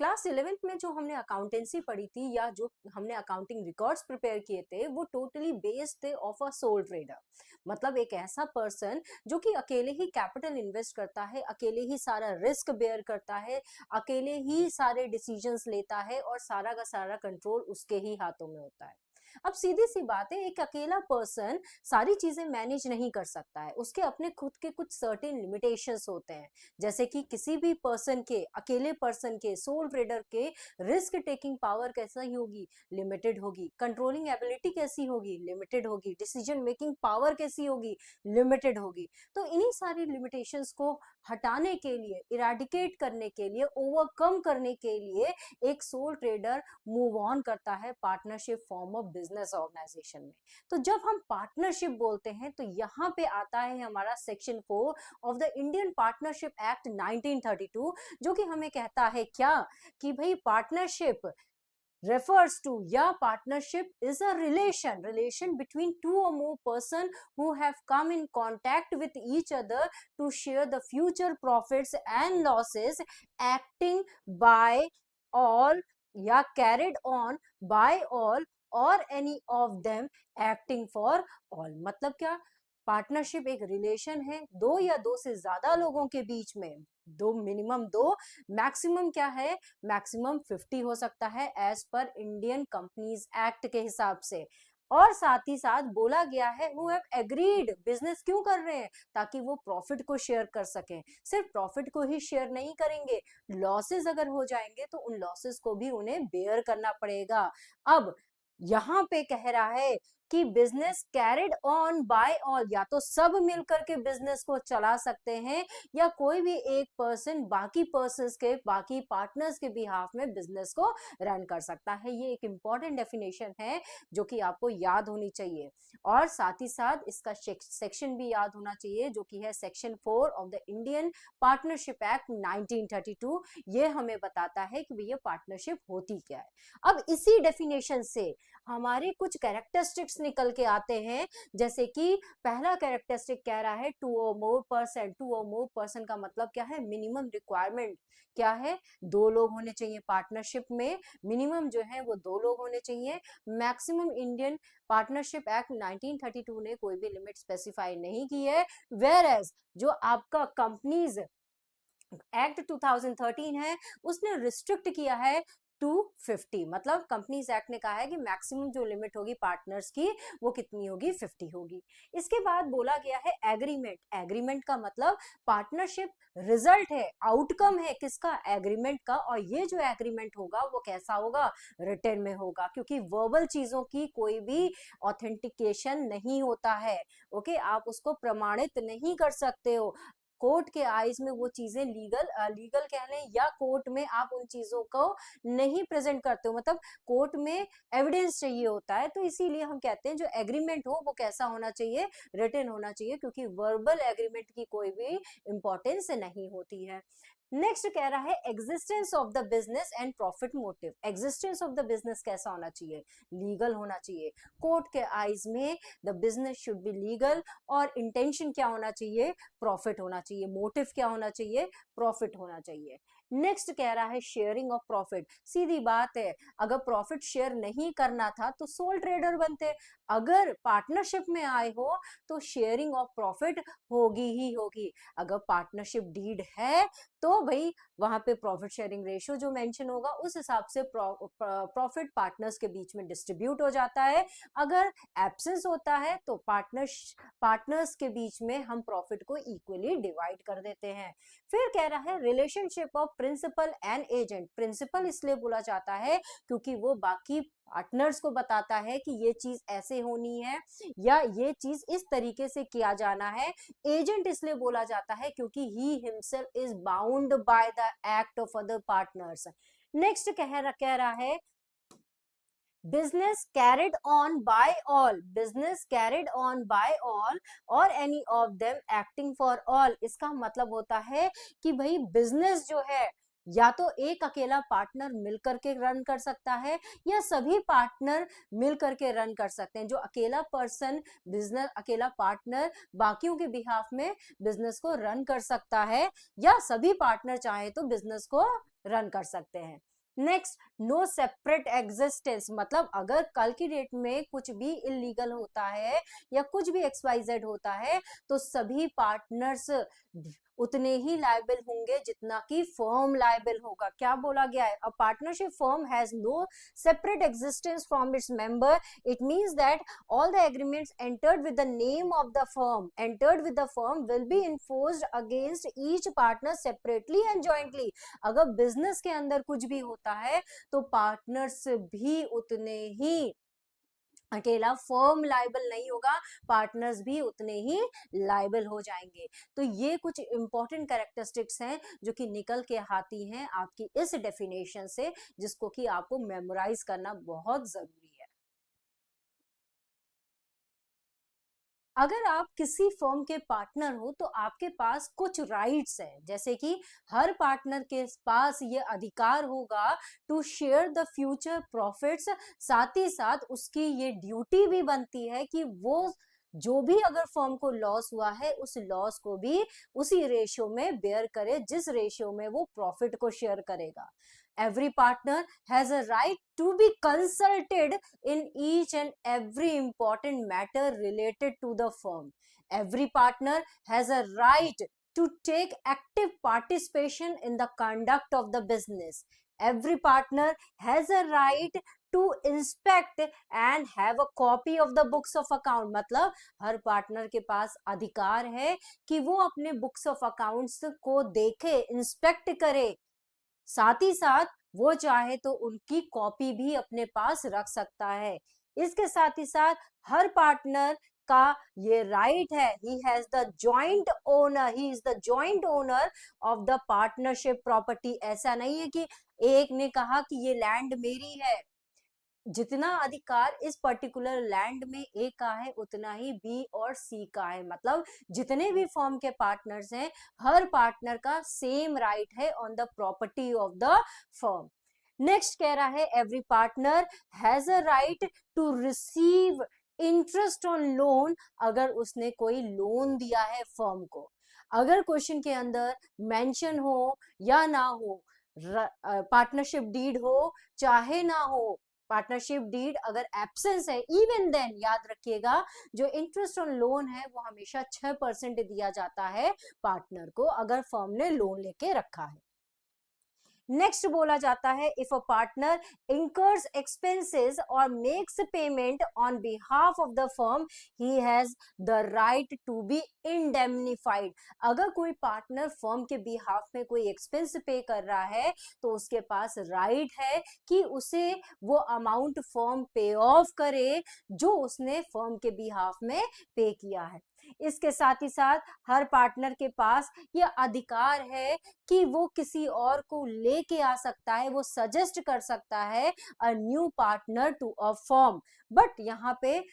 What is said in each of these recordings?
Class 11th में जो हमने अकाउंटेंसी पढ़ी थी या जो हमने अकाउंटिंग रिकॉर्ड्स प्रिपेयर किए थे वो टोटली बेस्ड थे ऑफ अ सोल ट्रेडर। मतलब एक ऐसा पर्सन जो कि अकेले ही कैपिटल इन्वेस्ट करता है, अकेले ही सारा रिस्क बेयर करता है, अकेले ही सारे डिसीजंस लेता है और सारा का सारा कंट्रोल उसके ही हाथों में होता है। अब सीधी सी बात है, एक अकेला पर्सन सारी चीजें मैनेज नहीं कर सकता है, उसके अपने खुद के कुछ सर्टेन लिमिटेशंस होते हैं। जैसे कि किसी भी पर्सन के, अकेले पर्सन के, सोल ट्रेडर के रिस्क टेकिंग पावर कैसा होगी, लिमिटेड होगी। कंट्रोलिंग एबिलिटी कैसी होगी, लिमिटेड होगी। डिसीजन मेकिंग पावर कैसी होगी, लिमिटेड होगी। तो इन्हीं सारी लिमिटेशंस को हटाने के लिए, इराडिकेट करने के लिए, ओवरकम करने के लिए एक सोल ट्रेडर मूव ऑन करता है partnership form of business organisation में। तो जब हम पार्टनरशिप बोलते हैं तो यहाँ पे आता है हमारा section 4 of the Indian partnership act 1932, जो कि हमें कहता है क्या, कि भाई partnership refers to, yeah, partnership is a relation between two or more person who have come in contact with each other to share the future profits and losses, acting by all, yeah, carried on by all or any of them acting for all। मतलब क्या, partnership एक relation है दो या दो से ज्यादा लोगों के बीच में, दो मिनिमम दो, मैक्सिमम क्या है, मैक्सिमम 50 हो सकता है as per Indian companies act के हिसाब से। और साथ ही साथ बोला गया है वो हैव एग्रीड, बिजनेस क्यों कर रहे हैं, ताकि वो प्रॉफिट को शेयर कर सकें। सिर्फ प्रॉफिट को ही शेयर नहीं करेंगे, लॉसेस अगर हो जाएंगे तो उन लॉसेस को भी उन्हें बेयर करना पड़ेगा। अब यहाँ पे कह रहा है कि business carried on by all, या तो सब मिलकर के बिजनेस को चला सकते हैं या कोई भी एक पर्सन बाकी पर्सन्स के, बाकी पार्टनर्स के बिहाफ में बिजनेस को रन कर सकता है। ये एक इंपॉर्टेंट डेफिनेशन है जो कि आपको याद होनी चाहिए। और साथ ही साथ इसका सेक्शन भी याद होना चाहिए जो कि है section 4 of the Indian partnership act 1932। ये हमें बताता है कि भैया पार्टनरशिप होती क्या है। अब इसी डेफिनेशन से हमारे कुछ कैरेक्टरिस्टिक्स निकल के आते हैं। जैसे कि पहला कैरेक्टरिस्टिक कह रहा है टू और मोर पर्सन। टू और मोर पर्सन का मतलब क्या है, मिनिमम रिक्वायरमेंट क्या है, दो लोग होने चाहिए पार्टनरशिप में, मिनिमम जो है वो दो लोग होने चाहिए। मैक्सिमम इंडियन पार्टनरशिप एक्ट 1932 ने कोई भी लिमिट स्पेसिफाई नहीं की है। वेयर एज जो आपका कंपनीज एक्ट 2013 है उसने रिस्ट्रिक्ट किया है 250। मतलब कंपनीज एक्ट ने कहा है कि मैक्सिमम जो लिमिट होगी पार्टनर्स की वो कितनी होगी, 50 होगी। इसके बाद बोला गया है एग्रीमेंट। एग्रीमेंट का मतलब पार्टनरशिप रिजल्ट है, आउटकम है किसका, एग्रीमेंट का। और ये जो एग्रीमेंट होगा वो कैसा होगा, रिटर्न में होगा, क्योंकि वर्बल चीजों की कोई भी ऑथेंटिकेशन नहीं होता है। ओके, आप उसको प्रमाणित नहीं कर सकते हो। कोर्ट के आइज में वो चीजें लीगल कह लें या कोर्ट में आप उन चीजों को नहीं प्रेजेंट करते हो, मतलब कोर्ट में एविडेंस चाहिए होता है। तो इसीलिए हम कहते हैं जो एग्रीमेंट हो वो कैसा होना चाहिए, रिटन होना चाहिए, क्योंकि वर्बल एग्रीमेंट की कोई भी इंपॉर्टेंस नहीं होती है। नेक्स्ट कह रहा है existence of the business and profit motive. Existence of the business कैसा होना चाहिए, लीगल होना चाहिए। कोर्ट के आइज में the business should be legal. और इंटेंशन क्या होना चाहिए, प्रॉफिट होना चाहिए। मोटिव क्या होना चाहिए, प्रॉफिट होना चाहिए। नेक्स्ट कह रहा है शेयरिंग ऑफ प्रॉफिट। सीधी बात है, अगर प्रॉफिट शेयर नहीं करना था तो सोल ट्रेडर बनते। अगर पार्टनरशिप में आए हो तो शेयरिंग ऑफ प्रॉफिट होगी ही होगी। अगर पार्टनरशिप डीड है तो भाई वहां पे प्रॉफिट शेयरिंग रेशियो जो मेंशन होगा उस हिसाब से प्रॉफिट पार्टनर्स के बीच में डिस्ट्रीब्यूट हो जाता है। अगर एब्सेंस होता है तो पार्टनर्स के बीच में हम प्रॉफिट को इक्वली डिवाइड कर देते हैं। फिर कह रहा है relationship of principal and agent. Principal इसलिए बोला जाता है क्योंकि वो बाकी पार्टनर्स को बताता है कि ये चीज ऐसे होनी है या ये चीज इस तरीके से किया जाना है। एजेंट इसलिए बोला जाता है क्योंकि he himself is bound by the act of other partners. Next कह रहा है business carried on by all, business carried on by all or any of them acting for all। इसका मतलब होता है कि भाई बिजनेस जो है या तो एक अकेला पार्टनर मिल करके रन कर सकता है या सभी पार्टनर मिल करके रन कर सकते हैं। जो अकेला पर्सन बिजनेस, अकेला पार्टनर बाकियों के बिहाफ में बिजनेस को रन कर सकता है, या सभी पार्टनर चाहे तो बिजनेस को रन कर सकते हैं। नेक्स्ट, नो सेपरेट एग्जिस्टेंस, मतलब अगर कल की डेट में कुछ भी इलीगल होता है या कुछ भी XYZ होता है तो सभी पार्टनर्स उतने ही लायबल होंगे जितना कि फर्म लायबल होगा। क्या बोला गया है? A partnership firm has no separate existence from its member. It means that all the agreements entered with the name of the firm will be enforced against each partner separately and jointly। अगर business के अंदर कुछ भी होता है तो partners भी उतने ही, अकेला फर्म लाइबल नहीं होगा, पार्टनर्स भी उतने ही लाइबल हो जाएंगे। तो ये कुछ इंपॉर्टेंट कैरेक्टरिस्टिक्स हैं जो कि निकल के आती हैं आपकी इस डेफिनेशन से, जिसको कि आपको मेमोराइज करना बहुत जरूरी है। अगर आप किसी फर्म के पार्टनर हो तो आपके पास कुछ राइट्स हैं, जैसे कि हर पार्टनर के पास ये अधिकार होगा to share the future profits. साथ ही साथ उसकी ये ड्यूटी भी बनती है कि वो जो भी अगर फर्म को लॉस हुआ है उस लॉस को भी उसी रेशियो में बेयर करे जिस रेशियो में वो प्रॉफिट को शेयर करेगा। Every partner has a right to be consulted in each and every important matter related to the firm. Every partner has a right to take active participation in the conduct of the business. Every partner has a right to inspect and have a copy of the books of account। मतलब हर partner के पास अधिकार है कि वो अपने books of accounts को देखे, inspect करे, साथ ही साथ वो चाहे तो उनकी कॉपी भी अपने पास रख सकता है। इसके साथ ही साथ हर पार्टनर का ये राइट है, ही has the joint owner, he is the joint owner of the partnership property. ऐसा नहीं है कि एक ने कहा कि ये लैंड मेरी है, जितना अधिकार इस पर्टिकुलर लैंड में ए का है उतना ही बी और सी का है। मतलब जितने भी फर्म के पार्टनर्स हैं हर पार्टनर का सेम राइट है on the property of the firm. Next कह रहा है every partner has a right to receive interest on loan. अगर उसने कोई लोन दिया है फर्म को, अगर क्वेश्चन के अंदर मेंशन हो या ना हो, पार्टनरशिप डीड हो चाहे ना हो, पार्टनरशिप डीड अगर एब्सेंस है, इवन देन याद रखिएगा जो इंटरेस्ट ऑन लोन है वो हमेशा 6% दिया जाता है पार्टनर को अगर फर्म ने लोन लेके रखा है। नेक्स्ट बोला जाता है if a partner incurs expenses और makes payment on behalf of the firm he has the right to be indemnified. अगर कोई पार्टनर फर्म के बिहाफ में कोई एक्सपेंस पे कर रहा है तो उसके पास राइट है कि उसे वो अमाउंट फर्म पे ऑफ करे जो उसने फर्म के बिहाफ में पे किया है। इसके साथ ही साथ हर पार्टनर के पास यह अधिकार है कि वो किसी और को लेके आ सकता है, वो सजेस्ट कर सकता है a new partner to a firm. But यहाँ पे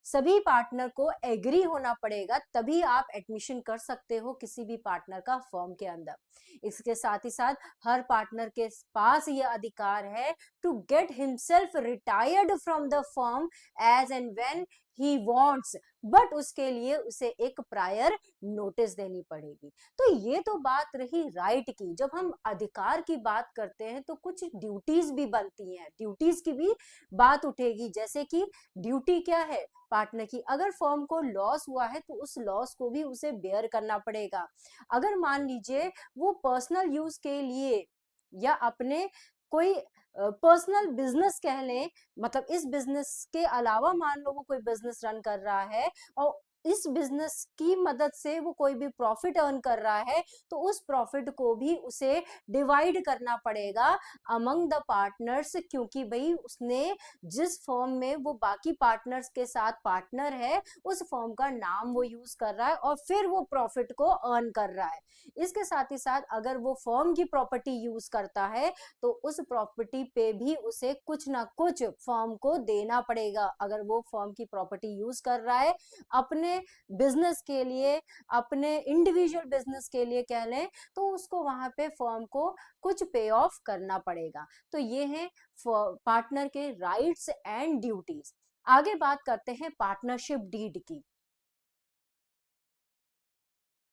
सभी पार्टनर को एग्री होना पड़ेगा, तभी आप एडमिशन कर सकते हो किसी भी पार्टनर का फर्म के अंदर। इसके साथ ही साथ हर पार्टनर के पास यह अधिकार है to get himself retired from the firm as and when he wants, but उसके लिए उसे एक प्रायर नोटिस देनी पड़ेगी। तो ये तो बात रही राइट की। जब हम अधिकार की बात करते हैं तो कुछ ड्यूटीज भी बनती हैं, ड्यूटीज की भी बात उठेगी। जैसे कि ड्यूटी क्या है पार्टनर की, अगर फर्म को लॉस हुआ है तो उस लॉस को भी उसे बेयर करना पड़ेगा। अगर मान लीजिए वो पर्सनल यूज के लिए या अपने कोई पर्सनल बिजनेस कह लें, मतलब इस बिजनेस के अलावा मान लो वो कोई बिजनेस रन कर रहा है और इस बिजनेस की मदद से वो कोई भी प्रॉफिट अर्न कर रहा है तो उस प्रॉफिट को भी उसे डिवाइड करना पड़ेगा अमंग द पार्टनर्स, क्योंकि भाई उसने जिस फर्म में वो बाकी पार्टनर्स के साथ पार्टनर है उस फर्म का नाम वो यूज कर रहा है और फिर वो प्रॉफिट को अर्न कर रहा है। इसके साथ ही साथ अगर वो फर्म की प्रॉपर्टी यूज करता है तो उस प्रॉपर्टी पे भी उसे कुछ ना कुछ फर्म को देना पड़ेगा। अगर वो फर्म की प्रॉपर्टी यूज कर रहा है अपने अपने बिजनेस के लिए, अपने इंडिविजुअल बिजनेस के लिए कह लें, तो उसको वहां पे फर्म को कुछ पे ऑफ करना पड़ेगा। तो ये है पार्टनर के राइट्स एंड ड्यूटीज। आगे बात करते हैं पार्टनरशिप डीड की।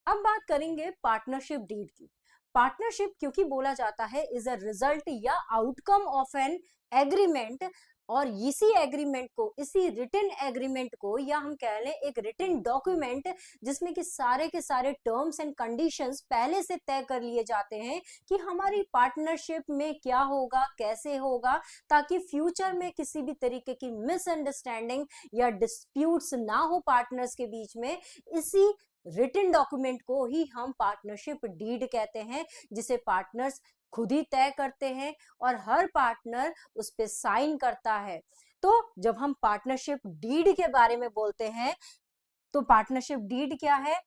अब बात करेंगे पार्टनरशिप डीड की। पार्टनरशिप क्योंकि बोला जाता है इज अ रिजल्ट या आउटकम ऑफ एन एग्रीमेंट, और इसी एग्रीमेंट को, इसी रिटन एग्रीमेंट को, या हम कह लें एक रिटन डॉक्यूमेंट जिसमें कि सारे के सारे टर्म्स एंड कंडीशंस पहले से तय कर लिए जाते हैं कि हमारी पार्टनरशिप में क्या होगा, कैसे होगा, ताकि फ्यूचर में किसी भी तरीके की मिसअंडरस्टैंडिंग या डिस्प्यूट्स ना हो पार्टनर्स के बीच में। इसी रिटन डॉक्यूमेंट को ही हम पार्टनरशिप डीड कहते हैं, जिसे पार्टनर्स खुद ही तय करते हैं और हर पार्टनर उस पे साइन करता है। तो जब हम पार्टनरशिप डीड के बारे में बोलते हैं, तो पार्टनरशिप डीड क्या है?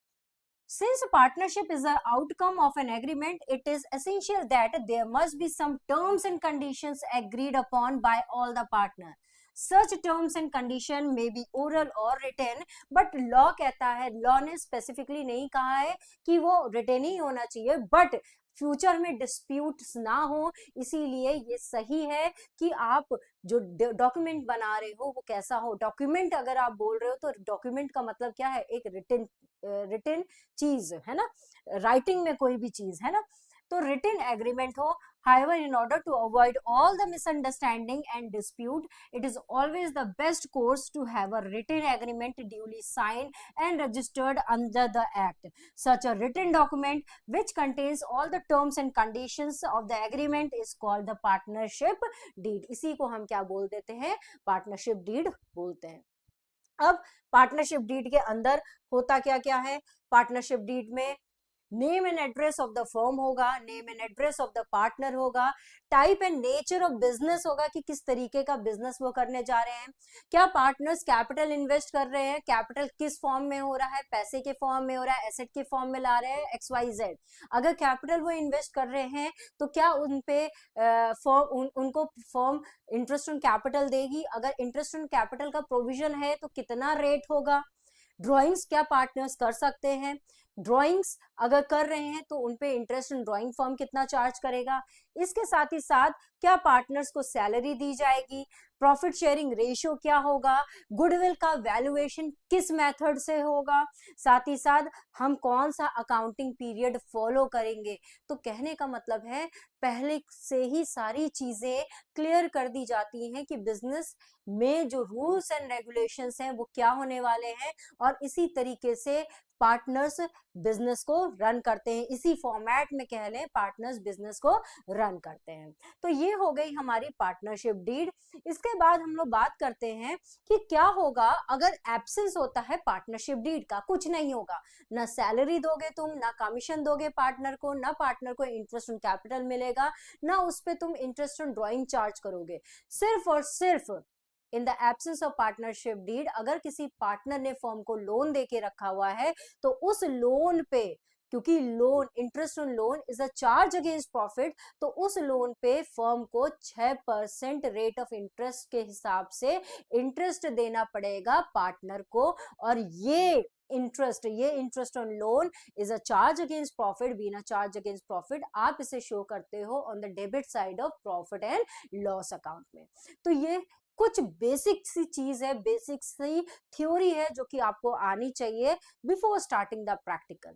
Since partnership is the outcome of an agreement, it is essential that there must be some terms and conditions agreed upon by all the partners. Such terms and condition may be oral or written, but law कहता है, law ने specifically नहीं कहा है कि वो written ही होना चाहिए, but फ्यूचर में डिस्प्यूट्स ना हो, इसीलिए ये सही है कि आप जो डॉक्यूमेंट बना रहे हो वो कैसा हो। डॉक्यूमेंट अगर आप बोल रहे हो तो डॉक्यूमेंट का मतलब क्या है? एक रिटन चीज है ना, राइटिंग में कोई भी चीज है ना, तो रिटन एग्रीमेंट हो। However, in order to avoid all the misunderstanding and dispute, it is always the best course to have a written agreement duly signed and registered under the Act. Such a written document which contains all the terms and conditions of the agreement is called the partnership deed. इसी को हम क्या बोल देते हैं? Partnership deed बोलते हैं। अब पार्टनरशिप डीड के अंदर होता क्या क्या है? पार्टनरशिप डीड में name and address of the firm होगा, name and address of the partner होगा, type and nature of business होगा कि किस तरीके का बिजनेस वो करने जा रहे हैं, क्या पार्टनर्स कैपिटल इन्वेस्ट कर रहे हैं, कैपिटल किस फॉर्म में हो रहा है, पैसे के फॉर्म में हो रहा है, एसेट के फॉर्म में ला रहे हैं, XYZ। अगर कैपिटल वो इन्वेस्ट कर रहे हैं तो क्या उन पे उनको फर्म इंटरेस्ट ऑन कैपिटल देगी? अगर इंटरेस्ट ऑन कैपिटल का प्रोविजन है तो कितना रेट होगा? ड्राइंग्स क्या पार्टनर्स कर सकते हैं? ड्राइंग्स अगर कर रहे हैं तो उनपे इंटरेस्ट इन ड्राइंग फर्म कितना चार्ज करेगा? इसके साथ ही साथ क्या पार्टनर्स को सैलरी दी जाएगी? प्रॉफिट शेयरिंग रेशियो क्या होगा? गुडविल का वैल्यूएशन किस मेथड से होगा? साथ ही साथ हम कौन सा अकाउंटिंग पीरियड फॉलो करेंगे? तो कहने का मतलब है पहले से ही सारी चीजें क्लियर कर दी जाती हैं कि बिजनेस में जो रूल्स एंड रेगुलेशंस हैं वो क्या होने वाले हैं, और इसी तरीके से पार्टनर्स बिजनेस को रन करते हैं। इसी फॉर्मेट में कह लें पार्टनर्स बिजनेस को रन करते हैं। तो ये हो गई हमारी पार्टनरशिप डीड। इसके बाद हम लोग बात करते हैं कि क्या होगा अगर एब्सेंस होता है पार्टनरशिप डीड का। कुछ नहीं होगा, ना सैलरी दोगे तुम, ना कमीशन दोगे पार्टनर को, ना पार्टनर को इंटरेस्ट ऑन कैपिटल मिलेगा, ना उस पे तुम इंटरेस्ट ऑन ड्राइंग चार्ज करोगे। सिर्फ और सिर्फ in the absence of partnership deed, अगर किसी पार्टनर ने फर्म को लोन दे के रखा हुआ है तो उस लोन पे, क्योंकि loan, interest on loan is a charge against profit, तो उस लोन पे फर्म को 6% रेट ऑफ इंटरेस्ट के हिसाब से इंटरेस्ट देना पड़ेगा पार्टनर को। और ये interest on loan is a charge against profit, being a charge against profit, आप इसे शो करते हो on the debit side of profit and loss account में। तो ये कुछ बेसिक सी चीज है, बेसिक सी थ्योरी है जो कि आपको आनी चाहिए बिफोर स्टार्टिंग द प्रैक्टिकल।